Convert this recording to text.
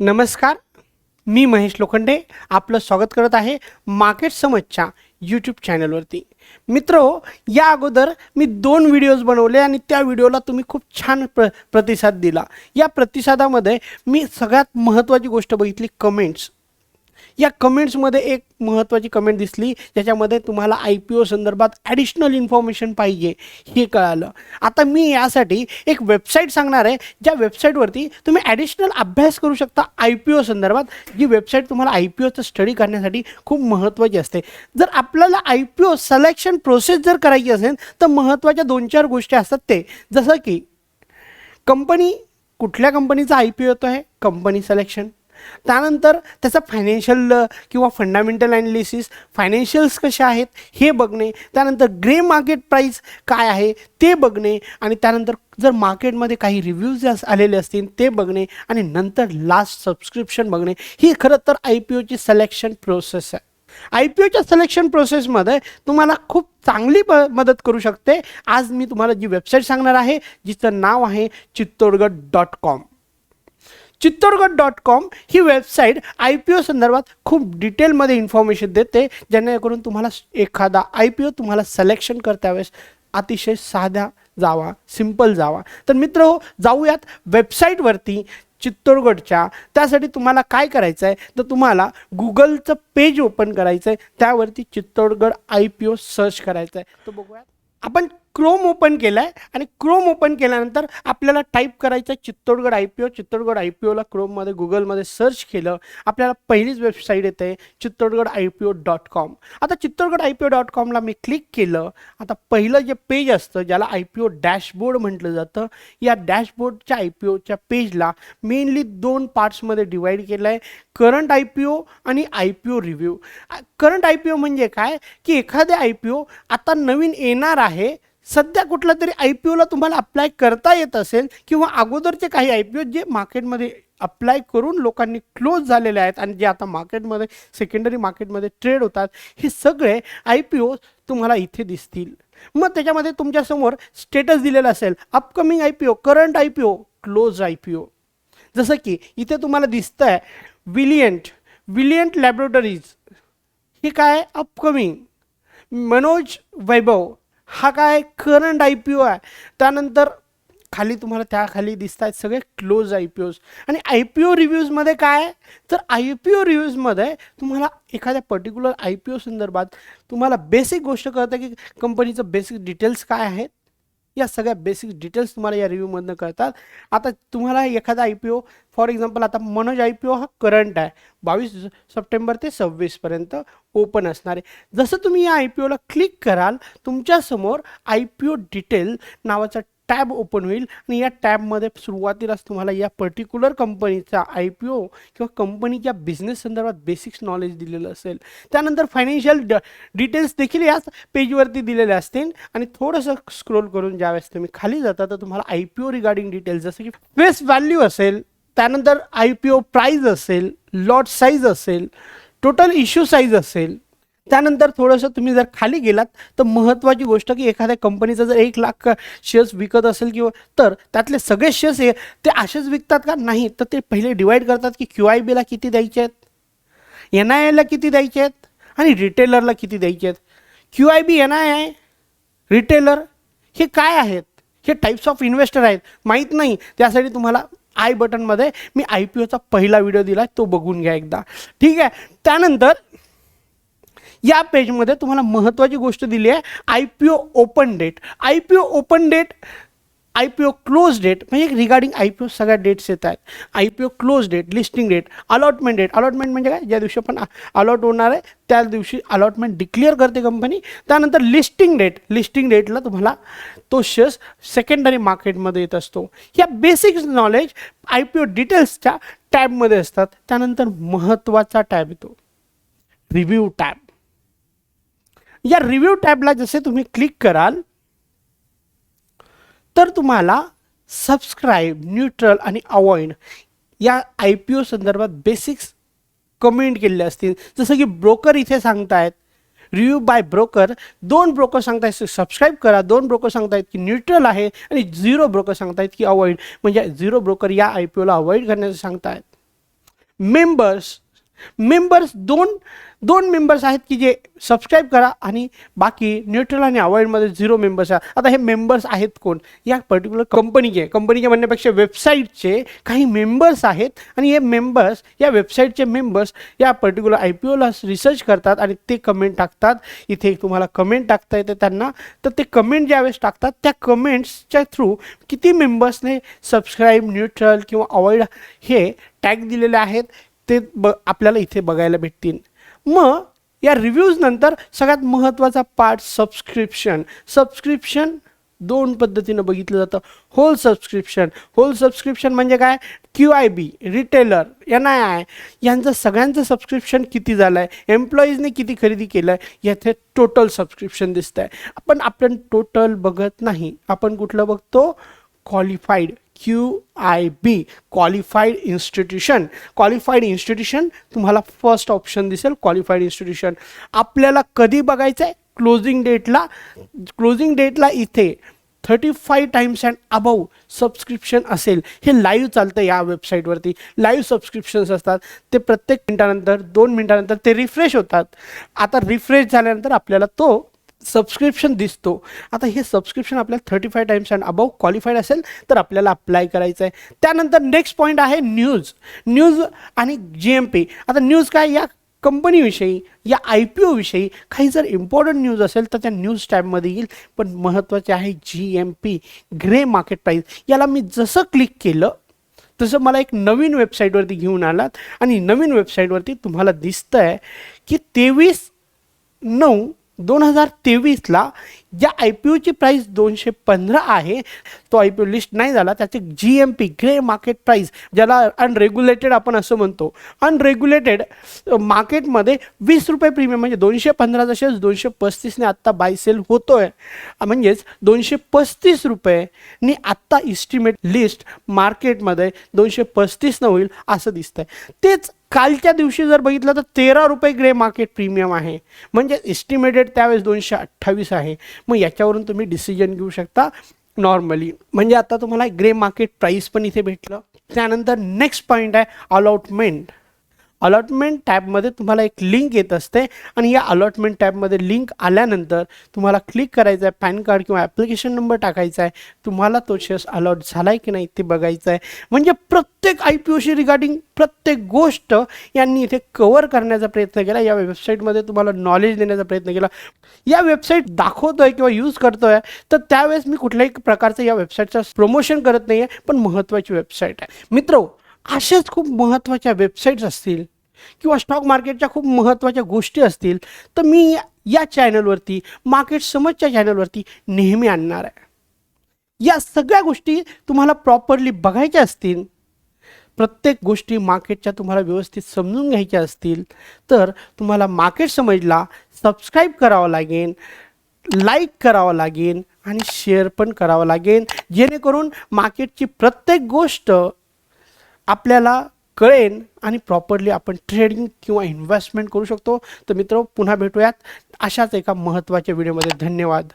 नमस्कार, मी महेश लोखंडे आपलं स्वागत करत आहे मार्केट समजच्या यूट्यूब चॅनलवरती. मित्रो, या अगोदर मी 2 व्हिडिओज बनवले आणि त्या व्हिडिओला तुम्ही खूप छान प्रतिसाद दिला. या प्रतिसादामध्ये मी सगळ्यात महत्त्वाची गोष्ट बघितली, कमेंट्स. या कमेंट्समध्ये एक महत्त्वाची कमेंट दिसली ज्याच्यामध्ये तुम्हाला IPO संदर्भात ॲडिशनल इन्फॉर्मेशन पाहिजे हे कळालं. आता मी यासाठी एक वेबसाईट सांगणार आहे, ज्या वेबसाईटवरती तुम्ही ॲडिशनल अभ्यास करू शकता IPO संदर्भात. जी वेबसाईट तुम्हाला IPOचं स्टडी करण्यासाठी खूप महत्त्वाची असते. जर आपल्याला IPO सिलेक्शन प्रोसेस जर करायची असेल तर महत्त्वाच्या 2-4 गोष्टी असतात. ते जसं की कंपनी, कुठल्या कंपनीचा IPO येतो आहे, कंपनी सिलेक्शन. त्यानंतर त्याचा फायनान्शियल किंवा फंडामेंटल ॲनालिसिस, फायनान्शियल्स कसे आहेत हे बघणे. त्यानंतर ग्रे मार्केट प्राईस काय आहे ते बघणे. आणि त्यानंतर जर मार्केटमध्ये काही रिव्ह्यूज आलेले असतील ते बघणे. आणि नंतर लास्ट सबस्क्रिप्शन बघणे. ही खरं तर IPOची सिलेक्शन प्रोसेस आहे. IPOच्या सिलेक्शन प्रोसेसमध्ये तुम्हाला खूप चांगली मदत करू शकते. आज मी तुम्हाला जी वेबसाईट सांगणार आहे जिचं नाव आहे चित्तोडगड.com. चित्तोडगड.com ही वेबसाईट IPO संदर्भात खूप डिटेलमध्ये इन्फॉर्मेशन देते, जेणेकरून तुम्हाला एखादा IPO तुम्हाला सिलेक्शन करता वेळेस अतिशय साधा जावा, सिंपल जावा. तर मित्र, जाऊयात वेबसाईटवरती चित्तोडगडच्या. त्यासाठी तुम्हाला काय करायचं आहे तर तुम्हाला गुगलचं पेज ओपन करायचं आहे, त्यावरती चित्तोडगड IPO सर्च करायचं आहे. तर बघूयात. आपण क्रोम ओपन केलं आहे आणि क्रोम ओपन केल्यानंतर आपल्याला टाईप करायचं आहे चित्तोडगड IPO. चित्तोडगड IPOला क्रोममध्ये, गुगलमध्ये सर्च केलं, आपल्याला पहिलीच वेबसाईट येते चित्तोडगड IPO.com. आता चित्तोडगड IPO.comला मी क्लिक केलं. आता पहिलं जे पेज असतं ज्याला IPO डॅशबोर्ड म्हटलं जातं, या डॅशबोर्डच्या IPOच्या पेजला मेनली 2 पार्ट्समध्ये डिवाईड केलं आहे, करंट IPO आणि IPO रिव्ह्यू. करंट IPO म्हणजे काय की एखाद्या IPO आता नवीन येणार आहे, सध्या कुठला तरी IPOला तुम्हाला अप्लाय करता येत असेल, किंवा अगोदरचे काही IPO जे मार्केटमध्ये अप्लाय करून लोकांनी क्लोज झालेले आहेत आणि जे आता मार्केटमध्ये, सेकंडरी मार्केटमध्ये ट्रेड होतात, हे सगळे IPO तुम्हाला इथे दिसतील. मग त्याच्यामध्ये तुमच्यासमोर स्टेटस दिलेलं असेल, upcoming IPO, current IPO, close IPO. जसं की इथे तुम्हाला दिसतं आहे विलियंट लॅबोरेटरीज, हे काय अपकमिंग. मनोज वैभव, हा काय करंट IPO आहे. त्यानंतर खाली तुम्हाला त्याखाली दिसत आहेत सगळे क्लोज IPOs. आणि IPO रिव्ह्यूजमध्ये काय तर IPO रिव्ह्यूजमध्ये तुम्हाला एखाद्या पर्टिक्युलर IPO संदर्भात तुम्हाला बेसिक गोष्ट कळतं की कंपनीचं बेसिक डिटेल्स काय आहेत. या सगळ्या बेसिक डिटेल्स तुम्हाला या रिव्ह्यूमधनं कळतात. आता तुम्हाला एखादा IPO, फॉर एक्झाम्पल आता मनोज IPO हा करंट आहे, 22 सप्टेंबर ते 26 पर्यंत ओपन असणार आहे. जसं तुम्ही या IPOला क्लिक कराल, तुमच्यासमोर IPO डिटेल नावाचा टॅब ओपन होईल आणि या टॅबमध्ये सुरुवातीलाच तुम्हाला या पर्टिक्युलर कंपनीचा IPO किंवा कंपनीच्या बिझनेस संदर्भात बेसिक्स नॉलेज दिलेलं असेल. त्यानंतर फायनान्शियल डिटेल्स देखील याच पेजवरती दिलेले असतील. आणि थोडंसं स्क्रोल करून ज्यावेळेस तुम्ही खाली जाता तर तुम्हाला IPO रिगार्डिंग डिटेल्स जसं की फेस व्हॅल्यू असेल, त्यानंतर IPO प्राईज असेल, लॉट साईज असेल, टोटल इश्यू साईज असेल. त्यानंतर थोडंसं तुम्ही जर खाली गेलात तर महत्त्वाची गोष्ट की एखाद्या कंपनीचं जर 1 लाख शेअर्स विकत असेल किंवा तर त्यातले सगळे शेअर्स ते असेच विकतात का, नाही तर ते पहिले डिवाईड करतात की QIBला किती द्यायचे आहेत, NIIला किती द्यायचे आहेत आणि रिटेलरला किती द्यायचे आहेत. QIB, NII, रिटेलर हे काय आहेत, हे टाईप्स ऑफ इन्व्हेस्टर आहेत, माहीत नाही. त्यासाठी तुम्हाला आय बटनमध्ये मी IPOचा पहिला व्हिडिओ दिला आहे, तो बघून घ्या एकदा, ठीक आहे. त्यानंतर या पेजमध्ये तुम्हाला महत्त्वाची गोष्ट दिली आहे IPO open date. IPO open date, IPO close date, म्हणजे रिगार्डिंग IPO सगळ्या डेट्स येत आहेत. IPO close date, listing date, allotment date. Allotment म्हणजे काय, ज्या दिवशी आपण अलॉट होणार आहे त्या दिवशी अलॉटमेंट डिक्लेअर करते कंपनी. त्यानंतर लिस्टिंग डेट, लिस्टिंग डेटला तुम्हाला तो शेअर्स सेकंडरी मार्केटमध्ये येत असतो. या बेसिक नॉलेज IPO डिटेल्सच्या टॅबमध्ये असतात. त्यानंतर महत्त्वाचा टॅब येतो रिव्ह्यू टॅब. या रिव्ह्यू टॅबला जसे तुम्ही क्लिक कराल तर तुम्हाला सबस्क्राईब, न्यूट्रल आणि अवॉइड या IPO संदर्भात बेसिक्स कमेंट केलेले असतील. जसं की ब्रोकर इथे सांगतायत रिव्ह्यू बाय ब्रोकर, 2 ब्रोकर सांगतायत सबस्क्राईब करा, 2 ब्रोकर सांगतायत की न्यूट्रल आहे आणि 0 ब्रोकर सांगतायत की अवॉइड, म्हणजे 0 ब्रोकर या IPOला अवॉइड करण्याचं सांगतायत. मेंबर्स मेंबर्स दोन दोन मेंबर्स आहेत की जे सबस्क्राईब करा आणि बाकी न्यूट्रल आणि अवॉइडमध्ये 0 मेंबर्स आहेत. आता हे मेंबर्स आहेत कोण? या पर्टिक्युलर कंपनीचे म्हणण्यापेक्षा वेबसाईटचे काही मेंबर्स आहेत आणि हे मेंबर्स या वेबसाईटचे मेंबर्स या पर्टिक्युलर IPOला रिसर्च करतात आणि ते कमेंट टाकतात. इथे तुम्हाला कमेंट टाकता येते त्यांना. तर ते कमेंट ज्यावेळेस टाकतात त्या कमेंट्सच्या थ्रू किती मेंबर्सने सबस्क्राईब, न्यूट्रल किंवा अवॉइड हे टॅग दिलेले आहेत ते आपल्याला इथे बघायला भेटतील. मग या रिव्ह्यूज नंतर सगळ्यात महत्त्वाचा पार्ट सबस्क्रिप्शन दोन पद्धतीनं बघितलं जातं. होल सबस्क्रिप्शन म्हणजे काय? QIB, रिटेलर, NII यांचं सगळ्यांचं सबस्क्रिप्शन किती झालं आहे, एम्प्लॉईजने किती खरेदी केलं आहे, याथे टोटल सबस्क्रिप्शन दिसतं आहे. आपण टोटल बघत नाही, आपण कुठलं बघतो? क्वालिफाईड, QIB, क्वालिफाईड इन्स्टिट्यूशन तुम्हाला फर्स्ट ऑप्शन दिसेल. क्वालिफाईड इन्स्टिट्यूशन आपल्याला कधी बघायचं आहे? क्लोजिंग डेटला इथे 35 टाइम्स अँड अबव सबस्क्रिप्शन असेल. हे लाईव्ह चालतं या वेबसाईटवरती. लाईव्ह सबस्क्रिप्शन्स असतात ते प्रत्येक मिनिटानंतर 2 मिनिटानंतर ते रिफ्रेश होतात. आता रिफ्रेश झाल्यानंतर आपल्याला तो सबस्क्रिप्शन दिसतो. आता हे सबस्क्रिप्शन आपल्याला 35 टाइम्स अँड अबव क्वालिफाईड असेल तर आपल्याला अप्लाय करायचं आहे. त्यानंतर नेक्स्ट पॉईंट आहे न्यूज आणि GMP. आता न्यूज काय? या कंपनीविषयी, या IPO विषयी काही जर इम्पॉर्टंट न्यूज असेल तर त्या न्यूज टॅबमध्ये येईल. पण महत्त्वाचे आहे GMP, ग्रे मार्केट प्राईस. याला मी जसं क्लिक केलं तसं मला एक नवीन वेबसाईटवरती घेऊन आलात आणि नवीन वेबसाईटवरती तुम्हाला दिसतं आहे की 23/9/2023ला ज्या IPOची प्राईस 215 आहे तो IPO लिस्ट नाही झाला. त्याचे GMP, ग्रे मार्केट प्राईस, ज्याला अनरेग्युलेटेड आपण असं म्हणतो, अनरेग्युलेटेड मार्केटमध्ये 20 रुपये प्रीमियम म्हणजे 215 जसेच 235ने आत्ता बाय सेल होतोय. म्हणजेच 235 रुपयेनी आत्ता इस्टिमेट लिस्ट मार्केटमध्ये 235 होईल असं दिसतंय. तेच कालच्या दिवशी जर बघितलं तर 13 रुपये ग्रे मार्केट प्रीमियम आहे. म्हणजे एस्टिमेटेड त्यावेळेस 228 आहे. मग याच्यावरून तुम्ही डिसिजन घेऊ शकता नॉर्मली. म्हणजे आता तुम्हाला ग्रे मार्केट प्राईस पण इथे भेटलं. त्यानंतर नेक्स्ट पॉईंट आहे अलॉटमेंट टॅबमध्ये तुम्हाला एक लिंक येत असते आणि या अलॉटमेंट टॅबमध्ये लिंक आल्यानंतर तुम्हाला क्लिक करायचं आहे, पॅन कार्ड किंवा ॲप्लिकेशन नंबर टाकायचा आहे, तुम्हाला तो शेअर्स अलॉट झाला आहे की नाही ते बघायचं आहे. म्हणजे प्रत्येक IPOशी रिगार्डिंग प्रत्येक गोष्ट यांनी इथे कव्हर करण्याचा प्रयत्न केला. या वेबसाईटमध्ये तुम्हाला नॉलेज देण्याचा प्रयत्न केला. या वेबसाईट दाखवतोय किंवा यूज करतोय तर त्यावेळेस मी कुठल्याही प्रकारचं या वेबसाईटचं प्रमोशन करत नाही आहे, पण महत्त्वाची वेबसाईट आहे. मित्रो, अशाच खूप महत्त्वाच्या वेबसाईट्स असतील किंवा स्टॉक मार्केटच्या खूप महत्त्वाच्या गोष्टी असतील तर मी या चॅनलवरती, मार्केट समजच्या चॅनलवरती नेहमी आणणार आहे. या सगळ्या गोष्टी तुम्हाला प्रॉपरली बघायच्या असतील, प्रत्येक गोष्टी मार्केटच्या तुम्हाला व्यवस्थित समजून घ्यायच्या असतील तर तुम्हाला मार्केट समजला सबस्क्राईब करावं लागेल, लाईक करावं लागेल आणि शेअर पण करावं लागेल, जेणेकरून मार्केटची प्रत्येक गोष्ट आपल्याला कळेल आणि प्रॉपरली आपण ट्रेडिंग किंवा इन्व्हेस्टमेंट करू शकतो. तर मित्र, पुन्हा भेटूयात अशाच एका महत्त्वाच्या व्हिडिओमध्ये. धन्यवाद.